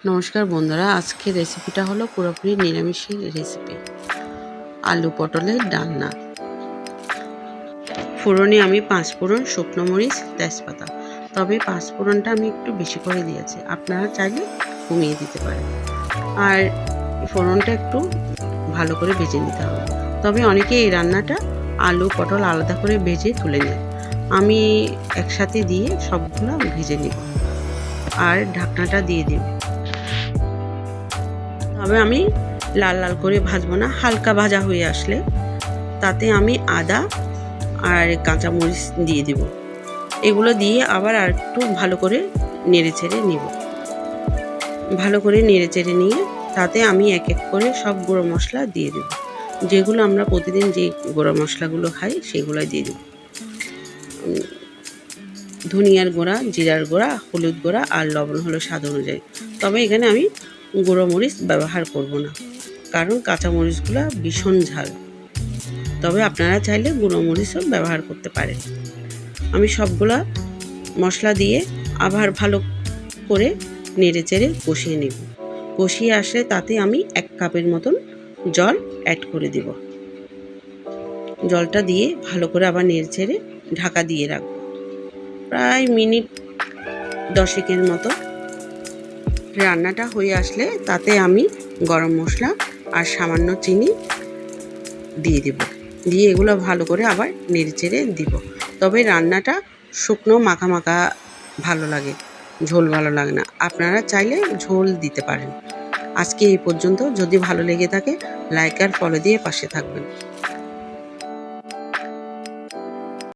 নমস্কার বন্ধুরা, আজকে রেসিপিটা হলো পুরোপুরি নিরামিষের রেসিপি, আলু পটলের ডালনা। ফোড়নে আমি 5 ফোড়ন, শুকনো মরিচ, তেজপাতা, তবে 5 ফোড়নটা আমি একটু বেশি করে দিয়েছি, আপনারা চাইলে কমিয়ে দিতে পারেন। আর ফোড়নটা একটু ভালো করে ভেজে নিতে হবে। তবে অনেকে এই রান্নাটা আলু পটল আলাদা করে ভেজে তুলে নেয়, আমি একসাথে দিয়ে সবগুলো ভেজে নিব আর ঢাকনাটা দিয়ে দিব। তবে আমি লাল লাল করে ভাজবো না, হালকা ভাজা হয়ে আসলে তাতে আমি আদা আর কাঁচামরিচ দিয়ে দেব। এগুলো দিয়ে আবার আর একটু ভালো করে নেড়ে চেড়ে নিব। ভালো করে নেড়ে চেড়ে নিয়ে তাতে আমি এক এক করে সব গুঁড়ো মশলা দিয়ে দেব, যেগুলো আমরা প্রতিদিন যে গুঁড়ো মশলাগুলো খাই সেগুলো দিয়ে দেব। ধনিয়ার গুঁড়া, জিরার গুঁড়া, হলুদ গুঁড়া আর লবণ হলো স্বাদ অনুযায়ী। তবে এখানে আমি গুঁড়ো মরিচ ব্যবহার করব না, কারণ কাঁচা মরিচগুলো ভীষণ ঝাল। তবে আপনারা চাইলে গুঁড়ো মরিচও ব্যবহার করতে পারেন। আমি সবগুলা মশলা দিয়ে আবার ভালো করে নেড়ে চেড়ে কষিয়ে নেব। কষিয়ে আসলে তাতে আমি 1 কাপের মতন জল অ্যাড করে দেব। জলটা দিয়ে ভালো করে আবার নেড়ে চেড়ে ঢাকা দিয়ে রাখবো প্রায় মিনিট 10 মতো। রান্নাটা হয়ে আসলে তাতে আমি গরম মশলা আর সামান্য চিনি দিয়ে দেব, দিয়ে এগুলো ভালো করে আবার নেড়ে চেড়ে দিব। তবে রান্নাটা শুকনো মাখা মাখা ভালো লাগে, ঝোল ভালো লাগে না। আপনারা চাইলে ঝোল দিতে পারেন। আজকে এই পর্যন্ত। যদি ভালো লেগে থাকে লাইক আর ফলো দিয়ে পাশে থাকবেন।